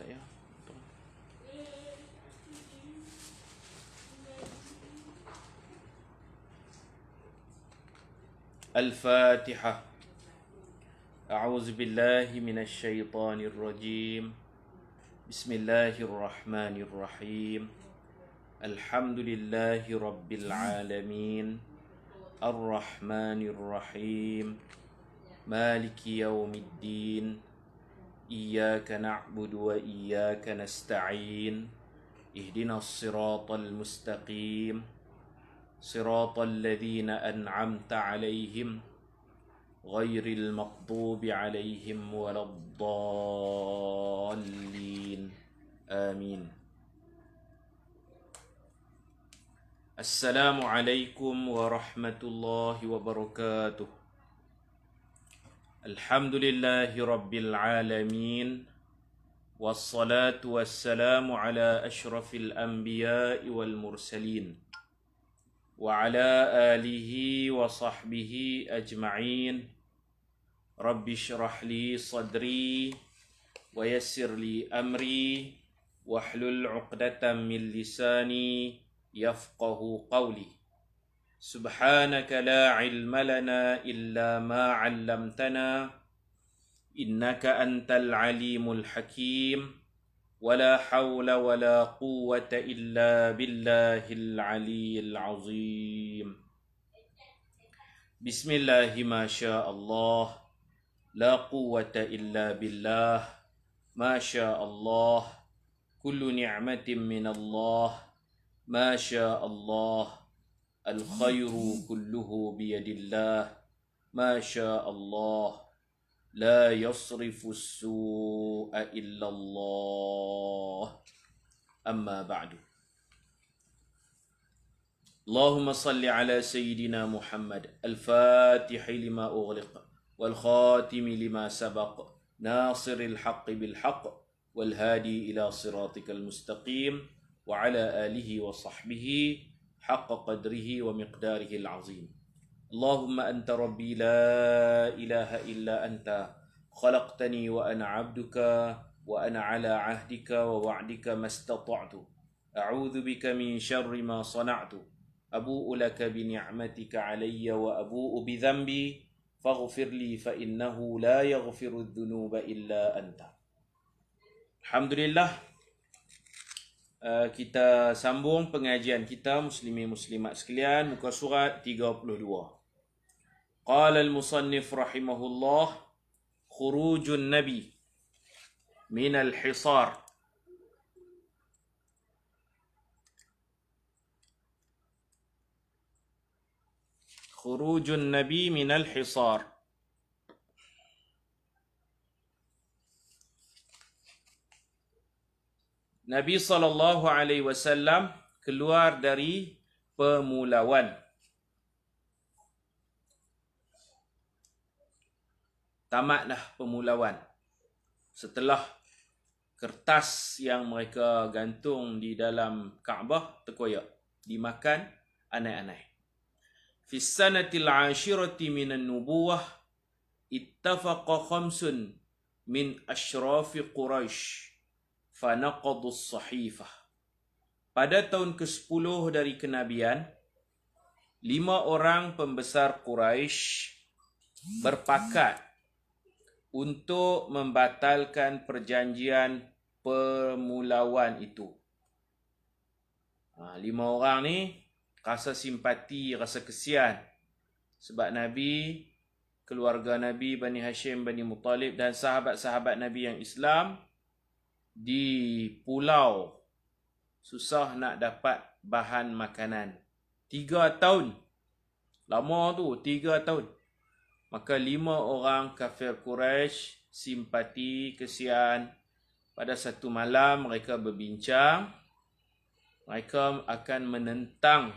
ya. Al-Fatihah. A'udzu billahi minasy syaithanir rajim. Bismillahirrahmanirrahim. Alhamdulillahi rabbil alamin. Ar-Rahmanir Rahim. Maliki yaumiddin. Iyyaka na'budu wa iyyaka nasta'in. Ihdinas siratal mustaqim. Siratal ladzina an'amta 'alaihim ghairil maghdubi 'alaihim waladdallin. Amin. Assalamualaikum warahmatullahi wabarakatuh. Alhamdulillahi rabbil alamin. Wassalatu wassalamu ala ashrafil anbiya'i wal mursalin. Wa ala alihi wa sahbihi ajma'in. Rabbi shrah li sadri wa yassir li amri wahlul 'uqdatam min lisani yafqahu qawli. Subhanaka la ilma lana illa ma 'allamtana innaka antal alimul hakim. Wala hawla wala quwwata illa billahil aliyyil azim. Bismillahi ma syaa Allah. La quwwata illa billah. Ma syaa Allah. Kullu ni'matin min Allah. Ma syaa Allah. Al-khairu kulluhu biyadillah. Ma syaa Allah. La yasrifu as-su'a illa Allah. Amma ba'du. Allahumma salli ala sayyidina Muhammad al-Fatihi lima ughliq wal khatimi lima sabaq nasiril haqqi bil haqq wal hadi ila siratikal mustaqim wa ala alihi wa sahbihi haqqa qadrihi wa miqdarihi al-azim. Allahumma anta rabbi la ilaha illa anta khalaqtani wa ana 'abduka wa ana 'ala 'ahdika wa wa'dika mastata'tu. A'udzu bika min syarri ma sana'tu. Abu'u laka bi ni'matika 'alayya wa abu'u bi dhanbi faghfir li fa innahu la yaghfiru adh-dhunuba illa anta. Alhamdulillah, kita sambung pengajian kita muslimin muslimat sekalian, muka surat 32. Qala al-musannif rahimahullah, khurujun nabi min al-hisar. Khurujun nabi min al-hisar. Nabi SAW keluar dari pemulauan. Tamatlah pemulauan. Setelah kertas yang mereka gantung di dalam Kaabah terkoyak, dimakan anai-anai. Fi sanatil 'ashirati minan nubuwah ittafaqa khamsun min ashrafi Quraisy fanaqadu as-sahifah. Pada tahun ke-10 dari kenabian, 5 orang pembesar Quraisy berpakat untuk membatalkan perjanjian pemulauan itu. 5 orang ni rasa simpati, rasa kesian sebab Nabi, keluarga Nabi, Bani Hashim, Bani Muttalib dan sahabat-sahabat Nabi yang Islam di pulau susah nak dapat bahan makanan. 3 tahun. Lama tu, 3 tahun. Maka 5 orang kafir Quraisy simpati, kesian. Pada satu malam mereka berbincang. Mereka akan menentang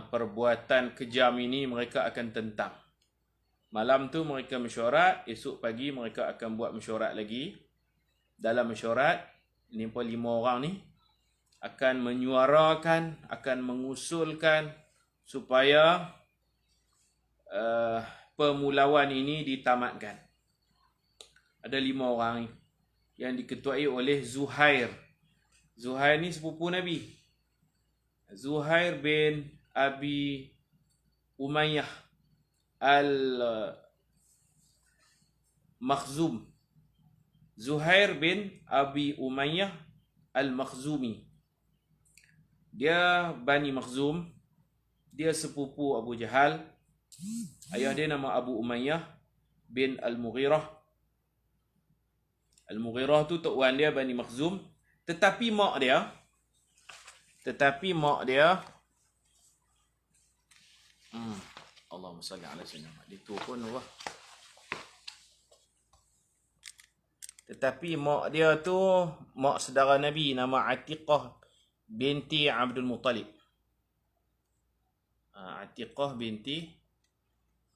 perbuatan kejam ini, mereka akan tentang. Malam tu mereka mesyuarat, esok pagi mereka akan buat mesyuarat lagi. Dalam mesyuarat, 5 orang ni akan menyuarakan, akan mengusulkan supaya pemulauan ini ditamatkan. Ada 5 orang ni. yang diketuai oleh Zuhair. Zuhair ni sepupu Nabi. Zuhair bin Abi Umayyah Al-Makhzum. Zuhair bin Abi Umayyah Al-Makhzumi. Dia Bani Makhzum. Dia sepupu Abu Jahal. Ayah dia nama Abu Umayyah bin Al-Mughirah. Al-Mughirah tu tok wan dia Bani Makhzum. Tetapi mak dia Allahumma salli ala sayyidina Muhammad. Dia tu pun Allah. Tetapi mak dia tu mak saudara Nabi, nama Atiqah binti Abdul Muttalib. Atiqah binti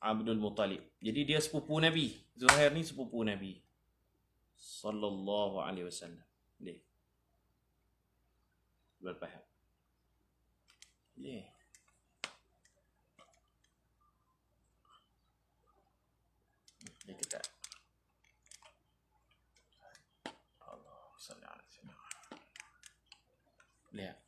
Abdul Muttalib. Jadi dia sepupu Nabi. Zuhair ni sepupu Nabi sallallahu alaihi wasallam. Dia berfaham. Dia kata Allah salli ala sayyidina. Lihat.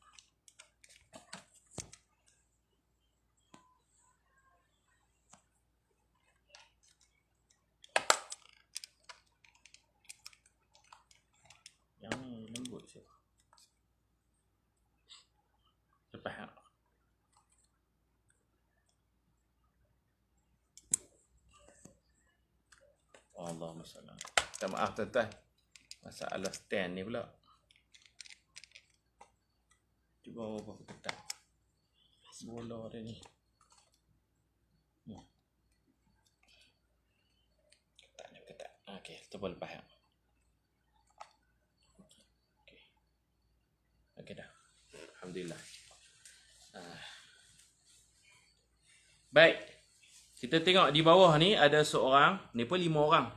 Yang ni lembut siapa? Lepas Allahumma salli. Minta maaf tuan-tuan. Masalah stand ni pula. Cuba apa ketat. Bola dia ni. Ketat ni ketat. Okey, coba lepas. Okey dah. Alhamdulillah. Baik. Kita tengok di bawah ni ada seorang, ni pun 5 orang.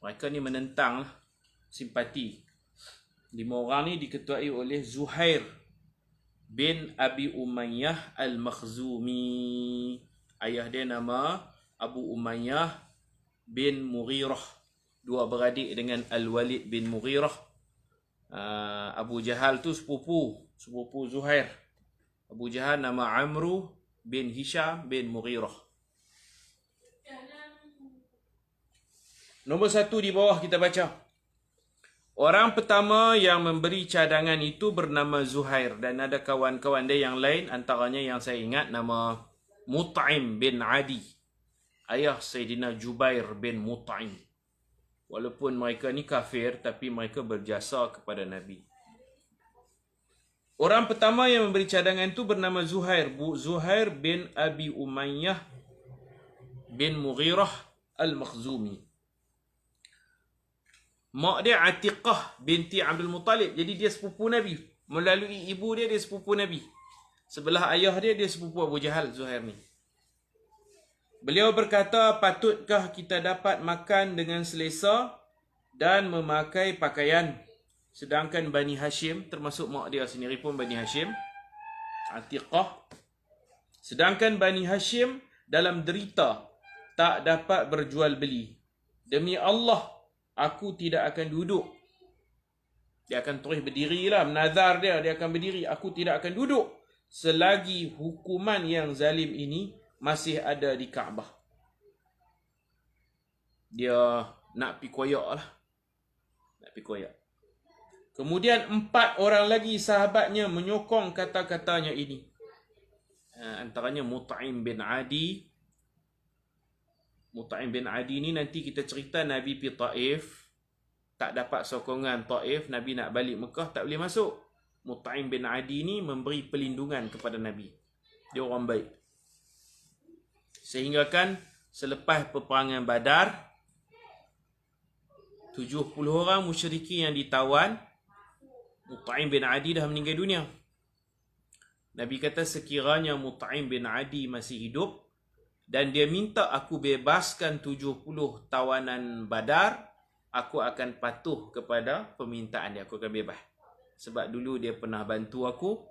Mereka ni menentang lah, simpati. 5 orang ni diketuai oleh Zuhair bin Abi Umayyah Al-Makhzumi. Ayah dia nama Abu Umayyah bin Mughirah. 2 beradik dengan Al-Walid bin Mughirah. Abu Jahal tu sepupu Zuhair. Abu Jahal nama Amru bin Hisham bin Mughirah. Nombor 1 di bawah kita baca. Orang pertama yang memberi cadangan itu bernama Zuhair. Dan ada kawan-kawan dia yang lain. Antaranya yang saya ingat nama Mut'im bin Adi. Ayah Sayyidina Jubair bin Mut'im. Walaupun mereka ni kafir, tapi mereka berjasa kepada Nabi. Orang pertama yang memberi cadangan itu bernama Zuhair. Zuhair bin Abi Umayyah bin Mughirah Al-Makhzumi. Mak dia Atiqah binti Abdul Muttalib. Jadi dia sepupu Nabi. Melalui ibu dia sepupu Nabi. Sebelah ayah dia sepupu Abu Jahal, Zuhair ni. Beliau berkata, patutkah kita dapat makan dengan selesa dan memakai pakaian? Sedangkan Bani Hashim, termasuk mak dia sendiri pun Bani Hashim, Atiqah. Sedangkan Bani Hashim dalam derita tak dapat berjual beli. Demi Allah, aku tidak akan duduk. Dia akan terus berdiri lah. Menazar dia akan berdiri. Aku tidak akan duduk selagi hukuman yang zalim ini masih ada di Kaabah. Dia nak pergi koyak lah. Nak pergi koyak. Kemudian 4 orang lagi sahabatnya menyokong kata-katanya ini. Antaranya Mut'im bin Adi. Mut'im bin Adi ni nanti kita cerita Nabi pergi Taif. Tak dapat sokongan Taif. Nabi nak balik Mekah, tak boleh masuk. Mut'im bin Adi ni memberi perlindungan kepada Nabi. Dia orang baik. Sehingga kan selepas peperangan Badar, 70 orang musyrikin yang ditawan, Mut'im bin Adi dah meninggal dunia. Nabi kata sekiranya Mut'im bin Adi masih hidup dan dia minta aku bebaskan 70 tawanan Badar, aku akan patuh kepada permintaan dia. Aku akan bebas. Sebab dulu dia pernah bantu aku.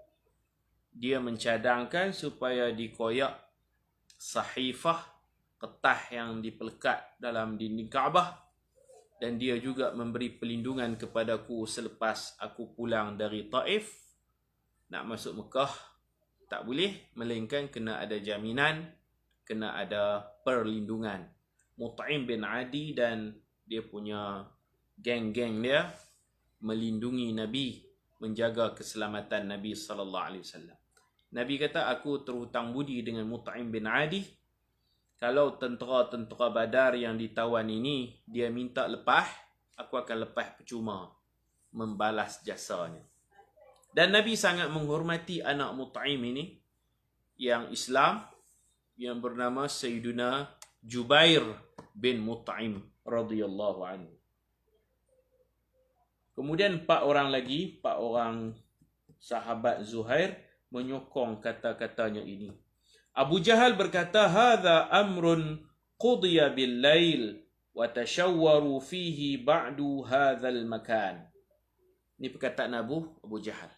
Dia mencadangkan supaya dikoyak sahifah, kertas yang dipelekat dalam dinding Kaabah. dan dia juga memberi perlindungan kepadaku selepas aku pulang dari Taif. Nak masuk Mekah tak boleh, melainkan kena ada jaminan, kena ada perlindungan. Mut'im bin Adi dan dia punya geng-geng dia melindungi Nabi, menjaga keselamatan Nabi sallallahu alaihi wasallam. Nabi kata, aku terhutang budi dengan Mut'im bin Adi. Kalau tentera-tentera Badar yang ditawan ini dia minta lepas, aku akan lepas percuma, membalas jasanya. Dan Nabi sangat menghormati anak Mut'im ini yang Islam, yang bernama Sayyiduna Jubair bin Mut'im radhiyallahu anhu. Kemudian 4 orang sahabat Zuhair menyokong kata-katanya ini. Abu Jahal berkata, hadza amrun qudiya bil lail wa tashawwaru fihi ba'du hadzal makan. Ini perkataan Abu Jahal.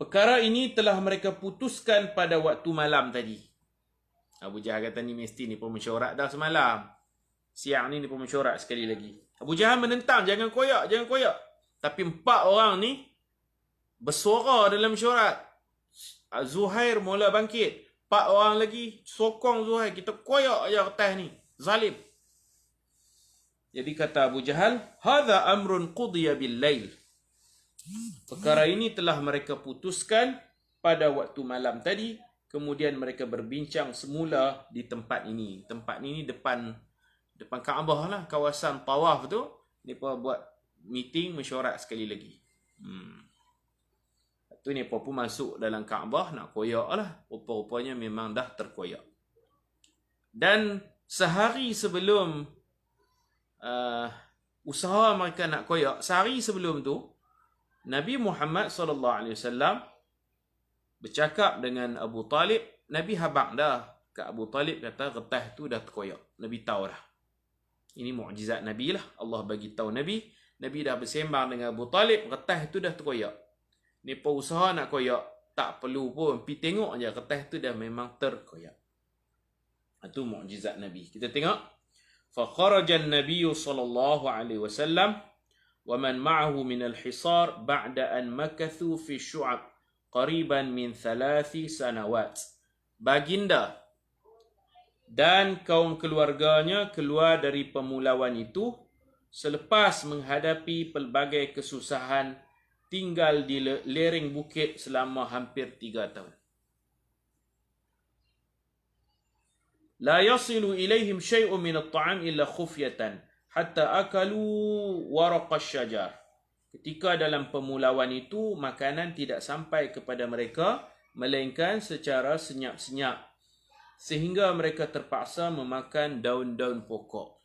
Perkara ini telah mereka putuskan pada waktu malam tadi. Abu Jahal kata ni mesti ni pemesyuarat dah semalam. Siang ni pemesyuarat sekali lagi. Abu Jahal menentang, jangan koyak. Tapi 4 orang ni bersuara dalam mesyuarat. Zuhair mula bangkit. 4 orang lagi sokong Zuhair. Kita koyak aja atas ni. Zalim. Jadi kata Abu Jahal, hadza amrun qudiya bil lail. Perkara ini telah mereka putuskan pada waktu malam tadi. Kemudian mereka berbincang semula di tempat ini. Tempat ini depan Kaabah lah, kawasan tawaf tu. Mereka buat meeting, mesyuarat sekali lagi. Tu ni apa pun masuk dalam Kaabah nak koyak lah. Rupa-rupanya memang dah terkoyak. Dan sehari sebelum usaha mereka nak koyak, sehari sebelum tu Nabi Muhammad SAW bercakap dengan Abu Talib. Nabi habaq dah kat Abu Talib, kata getah tu dah terkoyak. Nabi tahu dah. Ini mukjizat Nabi lah. Allah bagi tahu Nabi. Nabi dah bersembang dengan Abu Talib, getah tu dah terkoyak. Ni usaha nak koyak, tak perlu pun pergi tengok aja getah tu dah memang terkoyak. Itu mukjizat Nabi. Kita tengok. Fa kharaja an-nabiy sallallahu alaihi wasallam wa man ma'ahu min al-hisar ba'da an makathu fi syu'ab qariban min 3 sanawat. Baginda dan kaum keluarganya keluar dari pemulauan itu selepas menghadapi pelbagai kesusahan, tinggal di lereng bukit selama hampir 3 tahun. La yasilu ilaihim syai'un min at-ta'am illa khufyatan hatta akalu waraq asy-syajar. Ketika dalam pemulauan itu makanan tidak sampai kepada mereka melainkan secara senyap-senyap, sehingga mereka terpaksa memakan daun-daun pokok.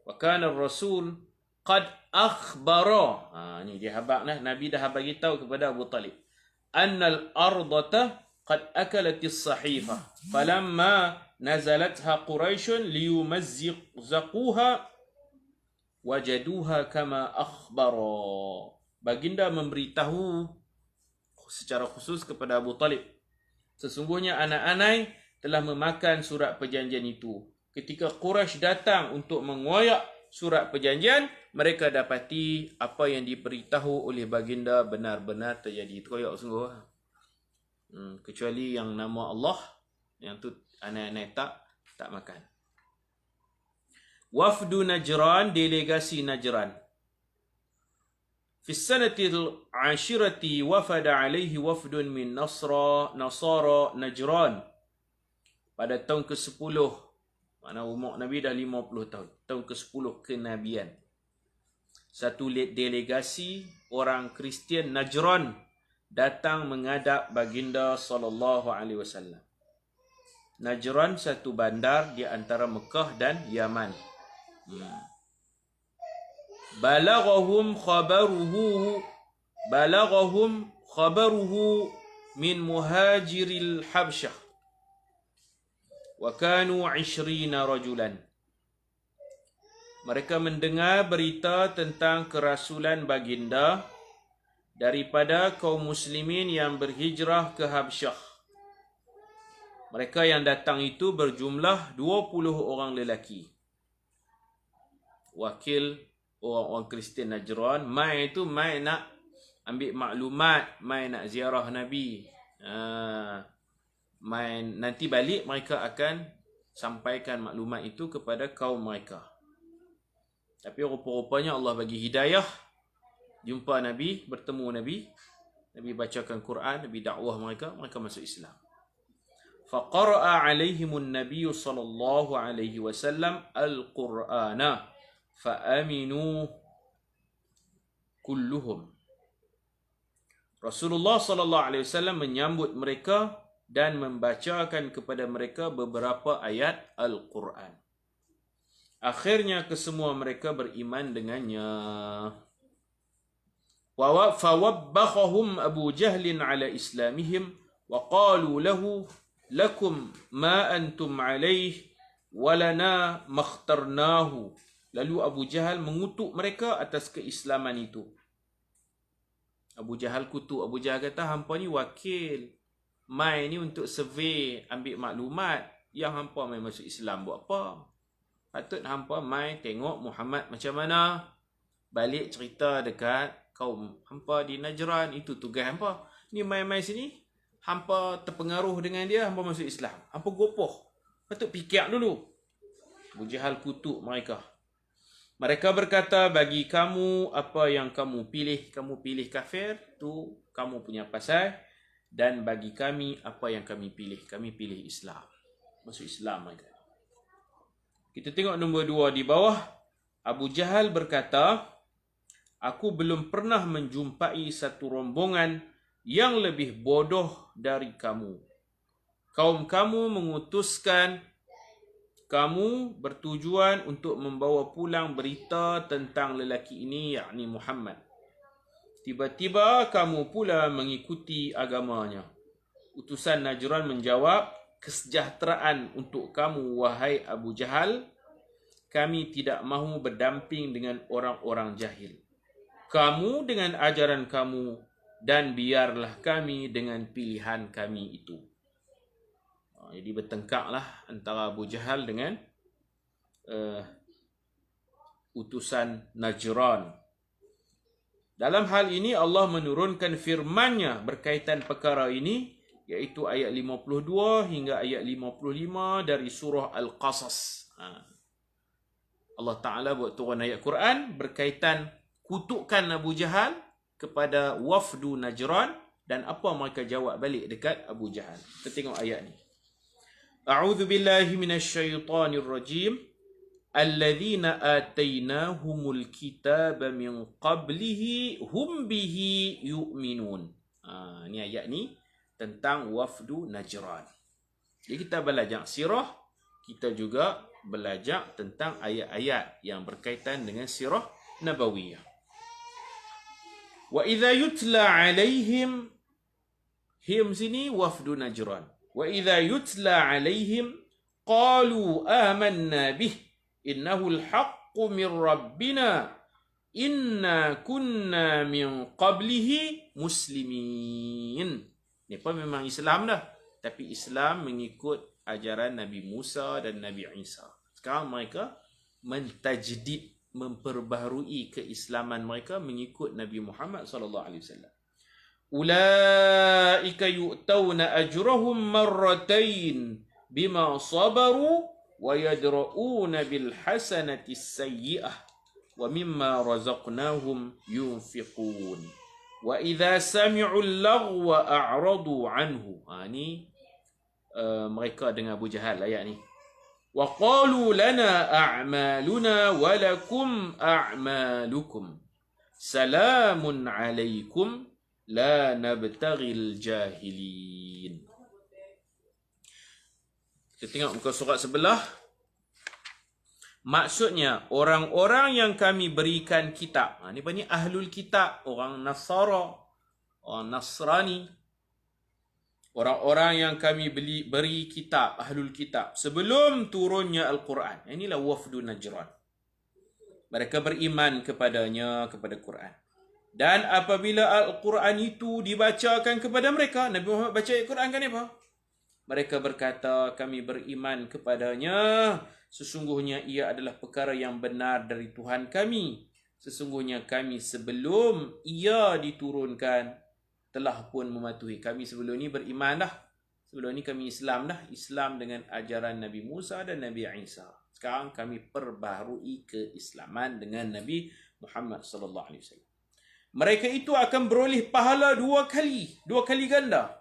Wa kana ar-rasul qad akhbara, ni dia habaq nah, Nabi dah bagi tahu kepada Abu Talib, annal ardata qad akalat as-sahifa falamma nazalatha quraish liyumazziquha wajaduha kama akhbara. Baginda memberitahu secara khusus kepada Abu Talib, sesungguhnya anak-anak telah memakan surat perjanjian itu. Ketika Quraisy datang untuk mengoyak surat perjanjian, mereka dapati apa yang diberitahu oleh baginda benar-benar terjadi. Terkoyak sungguh. Kecuali yang nama Allah, yang tu anak-anak tak makan. Wafdu Najran, delegasi Najran. Fi sanatil ashirati wafada alaihi wafdun min Nasara Najran. Pada tahun ke-10, mana umur Nabi dah 50 tahun. Tahun ke-10 kenabian. Satu delegasi orang Kristian Najran datang menghadap baginda sallallahu alaihi wasallam. Najran satu bandar di antara Mekah dan Yaman. Balaghahum khabaruhu min muhajiril Habsyah wa kanu 20 rajulan. Mereka mendengar berita tentang kerasulan baginda daripada kaum muslimin yang berhijrah ke Habsyah. Mereka yang datang itu berjumlah 20 orang lelaki. Wakil orang-orang Kristian Najran. Mai itu mai nak ambil maklumat, mai nak ziarah Nabi. Mai nanti balik mereka akan sampaikan maklumat itu kepada kaum mereka. Tapi rupa-rupanya Allah bagi hidayah. Jumpa Nabi, bertemu Nabi. Nabi bacakan Quran, Nabi dakwah mereka, mereka masuk Islam. Faqara'a alaihimun Nabi sallallahu alaihi wasallam al-Qur'ana fa'aminu kulluhum. Rasulullah sallallahu alaihi wasallam menyambut mereka dan membacakan kepada mereka beberapa ayat Al-Quran. Akhirnya kesemua mereka beriman dengannya. Fawabbahum Abu Jahlin ala islamihim wa qalu lahu lakum ma antum alaih walana makhtarnahu. Lalu Abu Jahal mengutuk mereka atas keislaman itu. Abu Jahal kutuk. Abu Jahal kata, hampa ni wakil. Mai ni untuk survey, ambil maklumat. Yang hampa mai masuk Islam buat apa? Patut hampa mai tengok Muhammad macam mana. Balik cerita dekat kaum hampa di Najran. Itu tugas hampa. Ni mai-mai sini, hampa terpengaruh dengan dia, hampa masuk Islam. Hampa gopoh. Patut fikir dulu. Abu Jahal kutuk mereka. Mereka berkata, bagi kamu apa yang kamu pilih kafir, tu kamu punya pasal. Dan bagi kami, apa yang kami pilih Islam. Masuk Islam mereka. Kita tengok nombor 2 di bawah. Abu Jahal berkata, aku belum pernah menjumpai satu rombongan yang lebih bodoh dari kamu. Kaum kamu mengutuskan kamu bertujuan untuk membawa pulang berita tentang lelaki ini, yakni Muhammad. Tiba-tiba kamu pula mengikuti agamanya. Utusan Najran menjawab, kesejahteraan untuk kamu, wahai Abu Jahal. Kami tidak mahu berdamping dengan orang-orang jahil. Kamu dengan ajaran kamu, dan biarlah kami dengan pilihan kami itu. Jadi bertengkarlah antara Abu Jahal dengan utusan Najran. Dalam hal ini Allah menurunkan firman-Nya berkaitan perkara ini, iaitu ayat 52 hingga ayat 55 dari surah Al-Qasas. Allah Ta'ala buat turun ayat Quran berkaitan kutukan Abu Jahal kepada wafdu Najran dan apa mereka jawab balik dekat Abu Jahal. Kita tengok ayat ni. A'udzu billahi minasyaitonir rajim. Alladzina atainahumul kitaba min qablihi hum bihi yu'minun. Ni ayat ni tentang wafdu Najran. Jadi kita belajar sirah, kita juga belajar tentang ayat-ayat yang berkaitan dengan sirah Nabawiyah. Wa idza yutla alaihim, him sini wafdu Najran. Wa idza yutla alaihim qalu amanna bih innahu al-haqqu min rabbina inna kunna min qablihi muslimin. Ni pun memang Islam dah, tapi Islam mengikut ajaran Nabi Musa dan Nabi Isa. Sekarang mereka mentajdid, memperbaharui keislaman mereka mengikut Nabi Muhammad sallallahu alaihi wasallam. Ulaika yu'tawna ajrahum marratain bima sabaru wa yadra'una bil hasanati sayyi'ah wa mimma razaqnahum yunfiqun. Wa idza sami'u al-laghwa a'radu anhu. Ni mereka dengan Abu Jahal ayat ni. Wa qalu lana a'maluna wa lakum a'malukum. Salamun 'alaikum la nabtaghil jahilin. Kita tengok muka surat sebelah. Maksudnya orang-orang yang kami berikan kitab. Ni banyak ahlul kitab, orang Nasara, orang Nasrani. Orang-orang yang kami beri kitab, ahlul kitab, sebelum turunnya Al-Quran. Inilah wafdu Najran. Mereka beriman kepadanya, kepada Quran. Dan apabila Al-Quran itu dibacakan kepada mereka, Nabi Muhammad baca Al-Quran kan apa? Mereka berkata, kami beriman kepadanya. Sesungguhnya ia adalah perkara yang benar dari Tuhan kami. Sesungguhnya kami sebelum ia diturunkan telah pun mematuhi. Kami sebelum ni beriman dah. Sebelum ni kami Islam dah. Islam dengan ajaran Nabi Musa dan Nabi Isa. Sekarang kami perbaharui keislaman dengan Nabi Muhammad sallallahu alaihi wasallam. Mereka itu akan beroleh pahala dua kali ganda.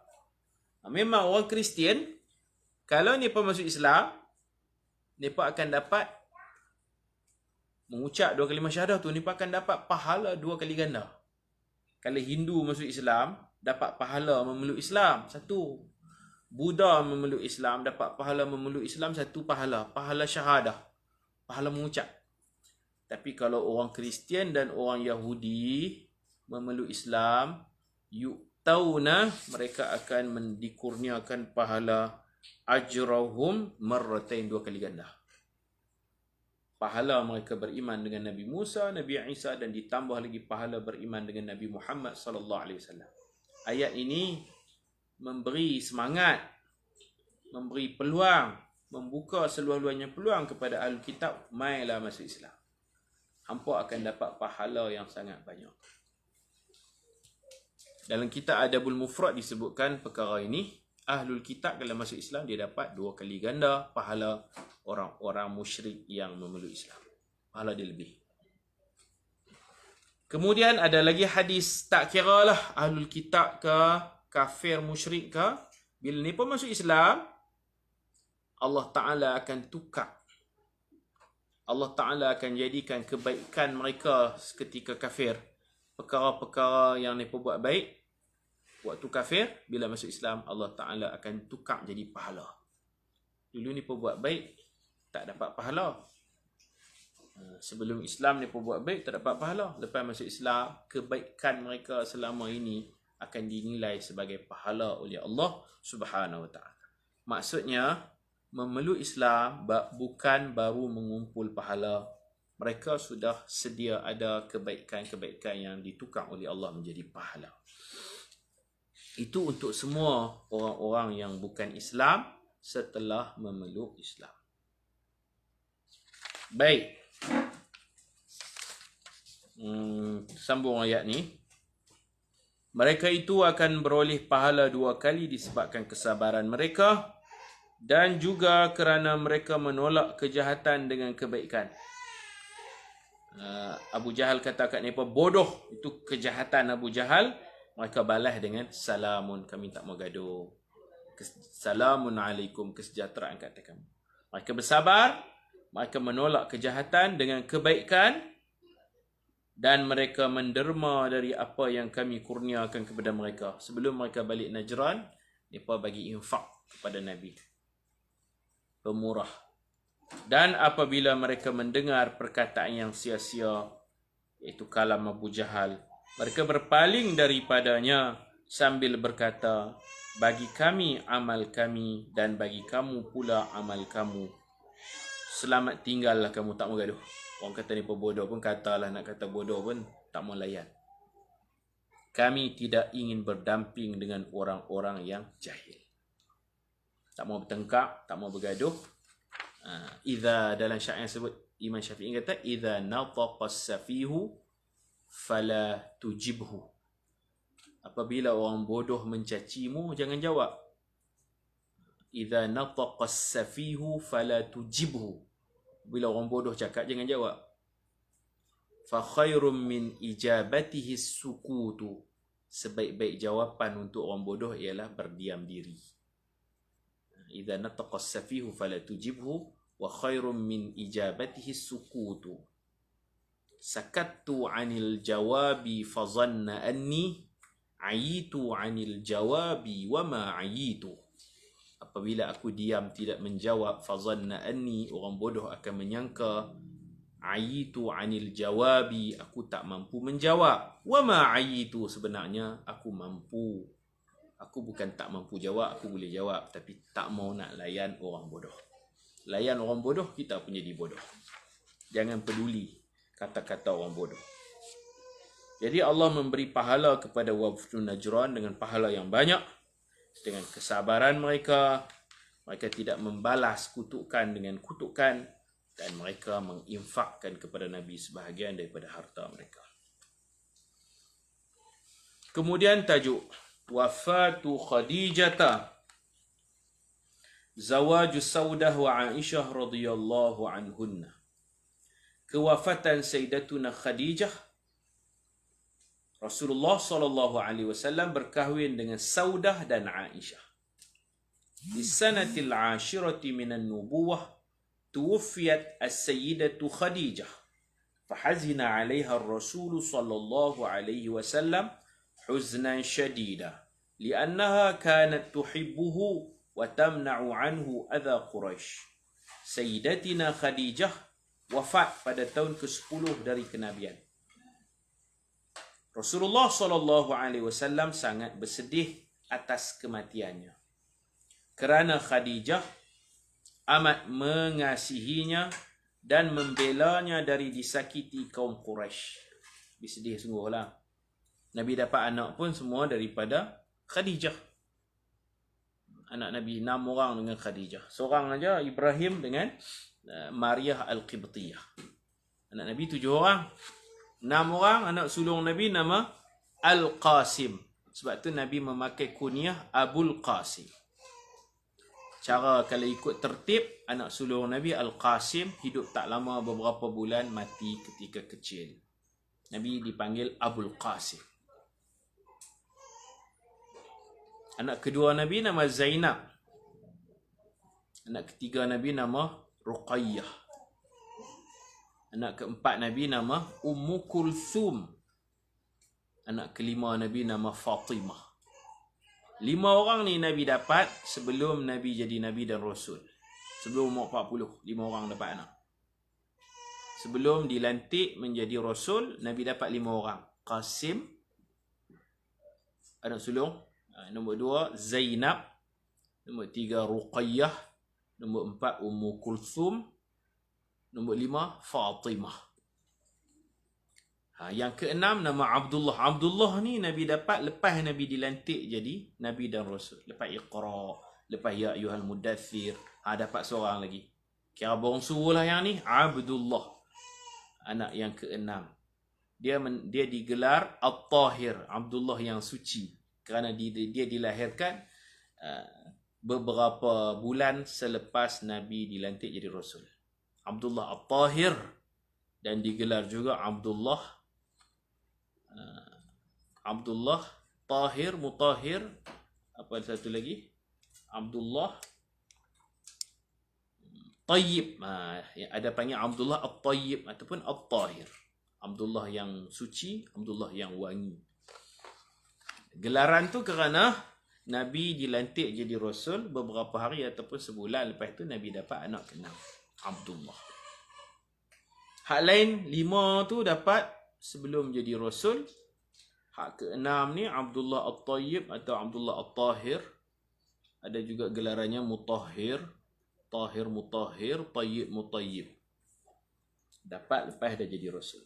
Memang orang Kristian, kalau mereka masuk Islam, mereka akan dapat mengucap dua kalimah syahadah tu, mereka akan dapat pahala dua kali ganda. Kalau Hindu masuk Islam, dapat pahala memeluk Islam, satu. Buddha memeluk Islam, dapat pahala memeluk Islam, satu pahala. Pahala syahadah, pahala mengucap. Tapi kalau orang Kristian dan orang Yahudi memeluk Islam, tauna, mereka akan dikurniakan pahala ajrahum marratain, dua kali ganda. Pahala mereka beriman dengan Nabi Musa, Nabi Isa, dan ditambah lagi pahala beriman dengan Nabi Muhammad sallallahu alaihi wasallam. Ayat ini memberi semangat, memberi peluang, membuka seluas-luasnya peluang kepada ahli kitab, mailah masuk Islam. Hampa akan dapat pahala yang sangat banyak. Dalam kitab Adabul Mufrad disebutkan perkara ini. Ahlul kitab kalau masuk Islam, dia dapat dua kali ganda pahala orang-orang musyrik yang memeluk Islam. Pahala dia lebih. Kemudian ada lagi hadis, tak kira lah ahlul kitab ke, kafir, musyrik ke, bila mereka masuk Islam, Allah Ta'ala akan tukar. Allah Ta'ala akan jadikan kebaikan mereka ketika kafir. Perkara-perkara yang mereka buat baik waktu kafir, bila masuk Islam, Allah Ta'ala akan tukar jadi pahala. Dulu mereka buat baik, tak dapat pahala. Sebelum Islam mereka buat baik, tak dapat pahala. Lepas masuk Islam, kebaikan mereka selama ini akan dinilai sebagai pahala oleh Allah Subhanahu Wa Ta'ala. Maksudnya, memeluk Islam bukan baru mengumpul pahala. Mereka sudah sedia ada kebaikan-kebaikan yang ditukar oleh Allah menjadi pahala. Itu untuk semua orang-orang yang bukan Islam setelah memeluk Islam. Baik. Sambung ayat ni. Mereka itu akan beroleh pahala dua kali disebabkan kesabaran mereka dan juga kerana mereka menolak kejahatan dengan kebaikan. Abu Jahal kata kat mereka bodoh, itu kejahatan Abu Jahal. Mereka balas dengan salamun, kami tak mau gaduh. Salamun alaikum, kesejahteraan kata kami. Mereka bersabar, mereka menolak kejahatan dengan kebaikan, dan mereka menderma dari apa yang kami kurniakan kepada mereka. Sebelum mereka balik Najran, mereka bagi infak kepada Nabi, pemurah. Dan apabila mereka mendengar perkataan yang sia-sia, iaitu kalam Abu Jahal, mereka berpaling daripadanya sambil berkata, bagi kami amal kami dan bagi kamu pula amal kamu. Selamat tinggallah kamu, tak mau gaduh. Orang kata ni bodoh pun katalah, nak kata bodoh pun tak mau layan. Kami tidak ingin berdamping dengan orang-orang yang jahil. Tak mau bertengkar, tak mau bergaduh. Idza, dalam syair sebut, Imam Syafi'i kata, idza nataqas safihu fala tujibhu. Apabila orang bodoh mencacimu, jangan jawab. Idza nataqas safihu fala tujibhu. Bila orang bodoh cakap, jangan jawab. Fa khairum min ijabatihi sukutu. Sebaik-baik jawapan untuk orang bodoh ialah berdiam diri. Idza nataqas safihu fala tujibhu wa khairum min ijabatihi sukutu. Sakattu 'anil jawabi fa dhanna anni ayitu 'anil jawabi wa ma ayitu. Apabila aku diam tidak menjawab, fa dhanna anni, orang bodoh akan menyangka, ayitu 'anil jawabi, aku tak mampu menjawab, wa ma ayitu, sebenarnya aku mampu. Aku bukan tak mampu jawab, aku boleh jawab, tapi tak mau nak layan orang bodoh. Layan orang bodoh, kita pun jadi bodoh. Jangan peduli kata-kata orang bodoh. Jadi Allah memberi pahala kepada wafdu Najran dengan pahala yang banyak, dengan kesabaran mereka, Mereka tidak membalas kutukan dengan kutukan, dan mereka menginfakkan kepada Nabi sebahagian daripada harta mereka. Kemudian tajuk Wafatu Khadijata, Zawaju Saudah wa Aisyah radhiyallahu anhunna. Kewafatan Sayyidatuna Khadijah. Rasulullah SAW berkahwin dengan Saudah dan Aisyah. Di sanatil ashirati minan nubuwah tuwfiyat as-sayyidatu Khadijah. Fahazina 'alaiha ar-rasul sallallahu alaihi wasallam huznan shadida li'annaha kanat tuhibbuhu wa tamna'u anhu adha Quraisy. Sayyidatina Khadijah wafat pada tahun ke-10 dari kenabian. Rasulullah SAW sangat bersedih atas kematiannya, kerana Khadijah amat mengasihinya dan membelanya dari disakiti kaum Quraisy. Bersedih sungguhlah. Nabi dapat anak pun semua daripada Khadijah. Anak Nabi 6 orang dengan Khadijah. Seorang aja Ibrahim dengan Maryah Al-Qibtiyah. Anak Nabi 7 orang. 6 orang anak sulung Nabi nama Al-Qasim. Sebab tu Nabi memakai kunyah Abul Qasim. Cara kalau ikut tertib, anak sulung Nabi Al-Qasim hidup tak lama, beberapa bulan mati ketika kecil. Nabi dipanggil Abul Qasim. Anak kedua Nabi nama Zainab. Anak ketiga Nabi nama Ruqayyah. Anak keempat Nabi nama Ummu Kulthum. Anak kelima Nabi nama Fatimah. 5 orang ni Nabi dapat sebelum Nabi jadi Nabi dan Rasul. Sebelum umur 40, 5 orang dapat anak. Sebelum dilantik menjadi Rasul, Nabi dapat 5 orang. Qasim, anak sulung. Nombor 2, Zainab. Nombor 3, Ruqayyah. Nombor 4, Ummu Kulthum. Nombor 5, Fatimah. Yang keenam nama Abdullah. Abdullah ni Nabi dapat lepas Nabi dilantik jadi Nabi dan Rasul. Lepas Iqra, lepas Ya Ayyuhal Mudaththir, dapat seorang lagi. Kira bongsu lah yang ni, Abdullah. Anak yang keenam. Dia digelar At-Tahir, Abdullah yang suci. Kerana dia dilahirkan beberapa bulan selepas Nabi dilantik jadi Rasul. Abdullah At-Tahir. Dan digelar juga Abdullah Tahir, Mutahhir. Apa satu lagi? Abdullah Tayyib. Ada panggil Abdullah At-Tayyib ataupun At-Tahir. Abdullah yang suci, Abdullah yang wangi. Gelaran tu kerana Nabi dilantik jadi Rasul beberapa hari ataupun sebulan lepas tu Nabi dapat anak ke-6, Abdullah. Hak lain 5 tu dapat sebelum jadi Rasul. Hak ke-6 ni Abdullah At-Tayyib atau Abdullah At-Tahir. Ada juga gelarannya Mutahhir, Tahir Mutahhir, Tayyib Mutayyib. Dapat lepas dah jadi Rasul.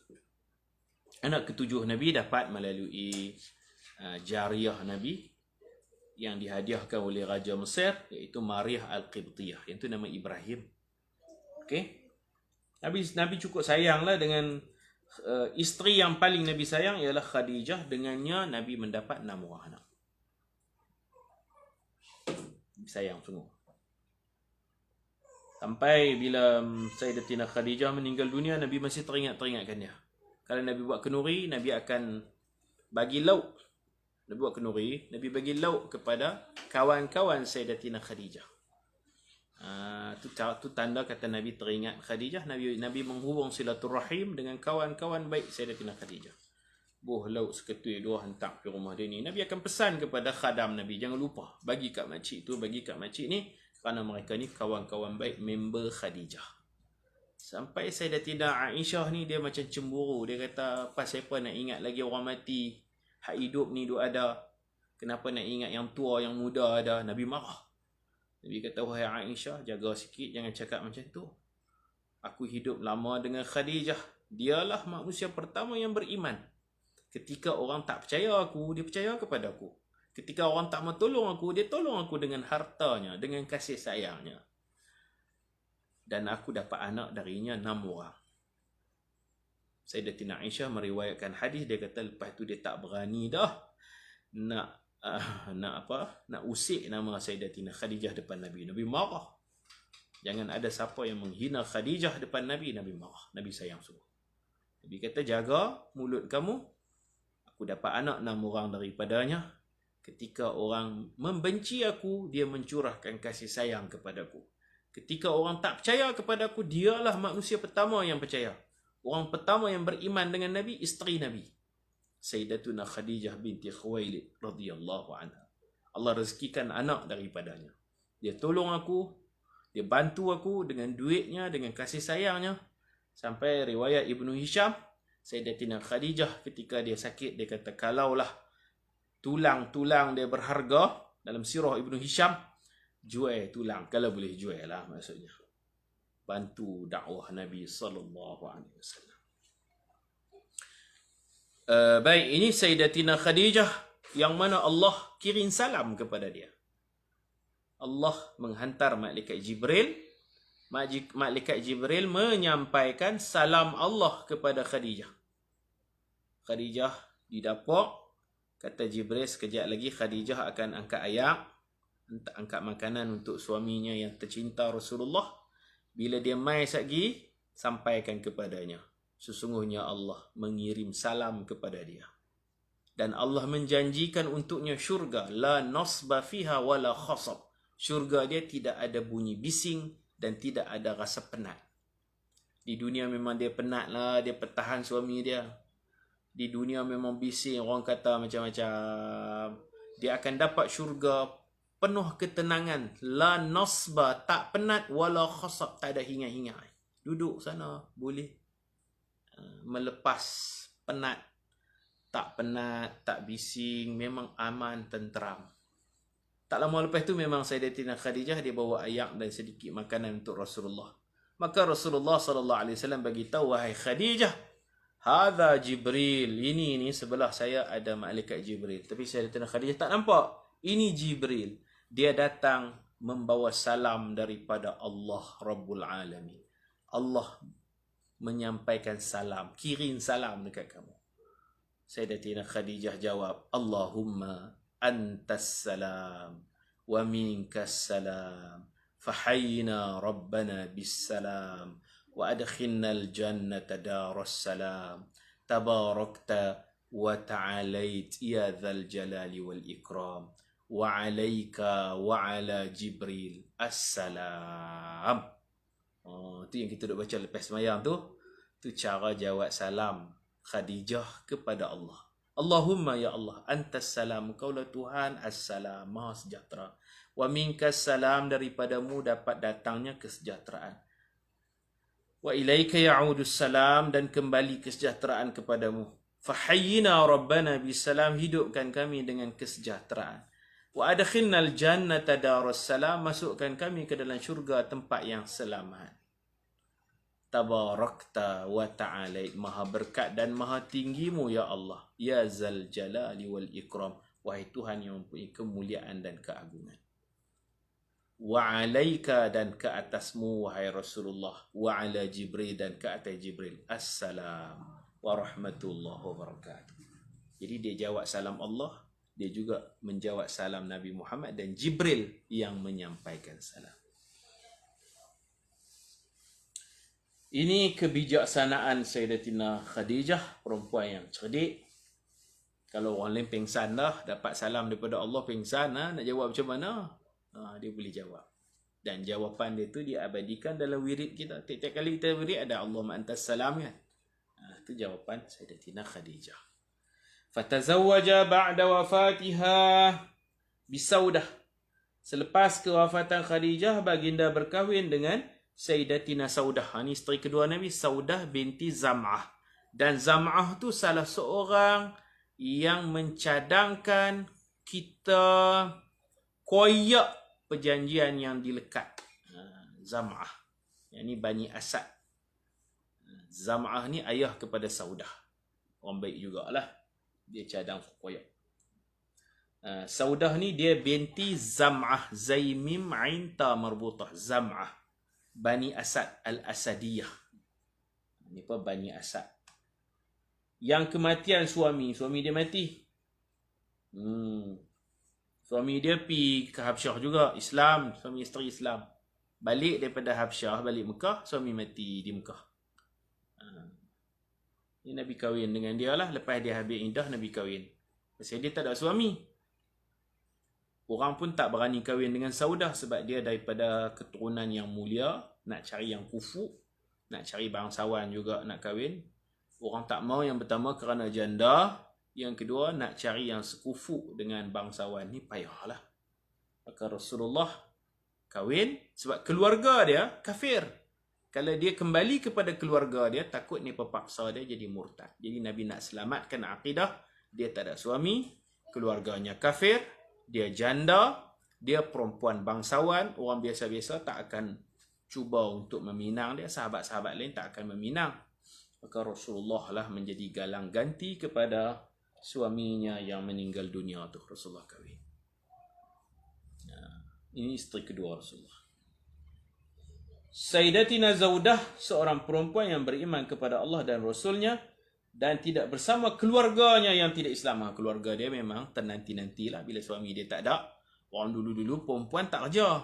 Anak ke-7 Nabi dapat melalui jariyah Nabi yang dihadiahkan oleh Raja Mesir, iaitu Maryah Al-Qibtiyah. Yang tu nama Ibrahim. Okey. Nabi cukup sayanglah dengan isteri yang paling Nabi sayang ialah Khadijah. Dengannya Nabi mendapat 6 orang anak. Sayang sungguh. Sampai bila Sayyidatina Khadijah meninggal dunia, Nabi masih teringatkan dia. Kalau Nabi buat kenuri, Nabi akan bagi lauk. Nabi buat kenuri, Nabi bagi lauk kepada kawan-kawan Sayyidatina Khadijah. Tu tanda kata Nabi teringat Khadijah. Nabi menghubung silaturahim dengan kawan-kawan baik Sayyidatina Khadijah. Buh lauk seketui 2 hentak di rumah dia ni. Nabi akan pesan kepada khadam Nabi, jangan lupa bagi kat makcik tu, bagi kat makcik ni, kerana mereka ni kawan-kawan baik member Khadijah. Sampai Sayyidatina Aisyah ni dia macam cemburu. Dia kata, apa siapa nak ingat lagi orang mati? Hak hidup ni duk ada. Kenapa nak ingat yang tua, yang muda ada? Nabi marah. Nabi kata, wahai Aisyah, jaga sikit, jangan cakap macam tu. Aku hidup lama dengan Khadijah. Dialah manusia pertama yang beriman. Ketika orang tak percaya aku, dia percaya kepada aku. Ketika orang tak mau tolong aku, dia tolong aku dengan hartanya, dengan kasih sayangnya. Dan aku dapat anak darinya 6 orang. Sayyidatina Aisyah meriwayatkan hadis, dia kata lepas tu dia tak berani dah nak usik nama Sayyidatina Khadijah depan Nabi. Nabi marah. Jangan ada siapa yang menghina Khadijah depan Nabi. Nabi marah. Nabi sayang sungguh. Nabi kata, jaga mulut kamu. Aku dapat anak 6 orang daripadanya. Ketika orang membenci aku, dia mencurahkan kasih sayang kepadaku. Ketika orang tak percaya kepadaku, dialah manusia pertama yang percaya. Orang pertama yang beriman dengan Nabi, isteri Nabi, Sayyidatuna Khadijah binti Khuwailid radhiyallahu anha. Allah rezekikan anak daripadanya. Dia tolong aku, dia bantu aku dengan duitnya, dengan kasih sayangnya. Sampai riwayat Ibnu Hisham, Sayyidatina Khadijah ketika dia sakit, dia kata, kalaulah tulang-tulang dia berharga, dalam sirah Ibnu Hisham, jual tulang, kalau boleh jual lah maksudnya. Bantu dakwah Nabi sallallahu alaihi wasallam. Baik, ini Sayyidatina Khadijah yang mana Allah kirim salam kepada dia. Allah menghantar malaikat Jibril. Malaikat Jibril menyampaikan salam Allah kepada Khadijah. Khadijah di dapur, kata Jibril, sekejap lagi Khadijah akan angkat ayak, angkat makanan untuk suaminya yang tercinta Rasulullah. Bila dia mai lagi, sampaikan kepadanya, sesungguhnya Allah mengirim salam kepada dia. Dan Allah menjanjikan untuknya syurga, la nasba fiha wala khasab. Syurga dia tidak ada bunyi bising dan tidak ada rasa penat. Di dunia memang dia penat lah, dia pertahan suami dia. Di dunia memang bising, orang kata macam-macam. Dia akan dapat syurga penuh ketenangan. La nasba, tak penat, wala khasab, tak ada hingat-hingat. Duduk sana, boleh melepas penat. Tak penat, tak bising, memang aman, tenteram. Tak lama lepas tu memang Sayyidatina Khadijah dia bawa ayak dan sedikit makanan untuk Rasulullah. Maka Rasulullah sallallahu alaihi wasallam bagi tahu, wahai Khadijah, hadza Jibril, ini sebelah saya ada malaikat Jibril. Tapi Sayyidatina Khadijah tak nampak. Ini Jibril. Dia datang membawa salam daripada Allah Rabbul Alamin. Allah menyampaikan salam, kirim salam dekat kamu. Sayyidatina Khadijah jawab, Allahumma antas salam wa minkas salam fahayyina rabbana bis salam wa adkhilnal jannata daras salam tabarakta wa ta'alait ya dzal jalali wal ikram wa alayka wa ala Jibril assalam. Tu yang kita duk baca lepas semayang tu. Tu cara jawab salam Khadijah kepada Allah. Allahumma ya Allah, antas salam, kaulah Tuhan as-salam, maha sejahtera. Wa minkas salam, daripadamu dapat datangnya kesejahteraan. Wa ilaika ya'udus salam, dan kembali kesejahteraan kepadamu. Fahayyina rabbana bisalam, hidupkan kami dengan kesejahteraan. Wa adkhilnal jannata daras salam, masukkan kami ke dalam syurga tempat yang selamat. Tabarakta wa ta'alait, maha berkat dan maha tinggimu ya Allah, ya zal jalali wal ikram, wahai Tuhan yang mempunyai kemuliaan dan keagungan. Wa alaika, dan ke atasmu wahai Rasulullah, wa ala Jibril, dan ke atas Jibril, assalam wa rahmatullahi wa barakatuh. Jadi dia jawab salam Allah, dia juga menjawab salam Nabi Muhammad, dan Jibril yang menyampaikan salam. Ini kebijaksanaan Sayyidatina Khadijah, perempuan yang cerdik. Kalau orang lain pengsan dah, dapat salam daripada Allah pengsan, nak jawab macam mana? Dia boleh jawab. Dan jawapan dia tu diabadikan dalam wirid kita. Tiap-tiap kali kita wirid ada Allahumma antas salam kan. Itu jawapan Sayyidatina Khadijah. Fatazawwaja ba'da wafatiha bisaudah. Selepas kewafatan Khadijah, baginda berkahwin dengan Sayyidatina Saudah. Ini isteri kedua Nabi, Saudah binti Zam'ah. Dan Zam'ah tu salah seorang yang mencadangkan kita koyak perjanjian yang dilekat. Zam'ah. Yang ni Bani Asad. Zam'ah ni ayah kepada Saudah. Orang baik jugalah. Dia cadang koyak. Saudah ni dia binti Zam'ah, Zaimim Ain Ta marbutah, Zam'ah, Bani Asad Al-Asadiyah. Ni apa? Bani Asad. Yang kematian suami dia mati. Suami dia pergi ke Habsyah juga, Islam, suami isteri Islam. Balik daripada Habsyah, balik Mekah, suami mati di Mekah. Ni Nabi kahwin dengan dia lah. Lepas dia habis iddah, Nabi kahwin. Pasal dia tak ada suami. Orang pun tak berani kahwin dengan Saudah sebab dia daripada keturunan yang mulia, nak cari yang kufu, nak cari bangsawan juga nak kahwin. Orang tak mau yang pertama kerana janda, yang kedua nak cari yang sekufu dengan bangsawan. Ni payahlah. Maka Rasulullah kahwin sebab keluarga dia kafir. Kalau dia kembali kepada keluarga dia, takut ni terpaksa dia jadi murtad. Jadi Nabi nak selamatkan akidah, dia tak ada suami, keluarganya kafir, dia janda, dia perempuan bangsawan, orang biasa-biasa tak akan cuba untuk meminang dia, sahabat-sahabat lain tak akan meminang. Maka Rasulullah lah menjadi galang ganti kepada suaminya yang meninggal dunia tu. Rasulullah kahwin. Ini isteri kedua Rasulullah. Sayyidatina Zaudah, seorang perempuan yang beriman kepada Allah dan Rasulnya dan tidak bersama keluarganya yang tidak Islam. Keluarga dia memang ternanti-nantilah bila suami dia tak ada. Orang dulu-dulu perempuan tak kerja.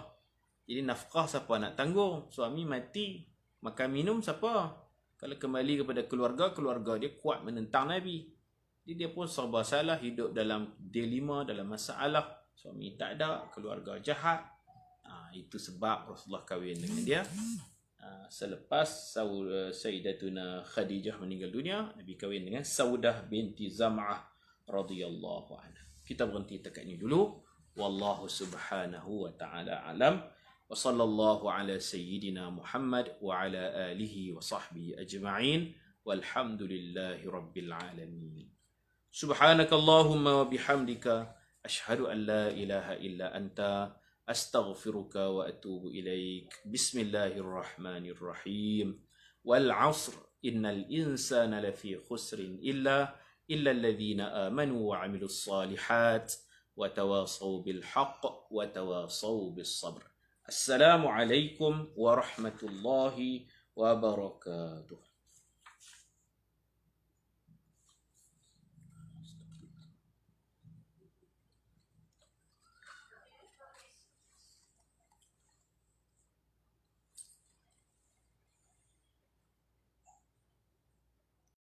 Jadi nafkah siapa nak tanggung? Suami mati, makan minum siapa? Kalau kembali kepada keluarga, keluarga dia kuat menentang Nabi. Jadi dia pun serba salah, hidup dalam dilema, dalam masalah. Suami tak ada, keluarga jahat. Itu sebab Rasulullah kahwin dengan dia. Selepas Sayyidatuna Khadijah meninggal dunia, Nabi kahwin dengan Saudah binti Zam'ah radhiyallahu anha. Kita berhenti dekat ini dulu. Wallahu subhanahu wa ta'ala alam. Wa sallallahu ala sayyidina Muhammad wa ala alihi wa sahbihi ajma'in. Walhamdulillahi rabbil alamin. Subhanakallahumma wa bihamdika ashhadu an la ilaha illa anta astaghfiruka wa atubu ilaik. Bismillahirrahmanirrahim. Wal 'asr innal insana lafi khusrin illa alladhina amanu wa 'amilus salihat wa tawasaw bil haqq wa tawasaw bis sabr. Assalamu alaikum warahmatullahi wabarakatuh.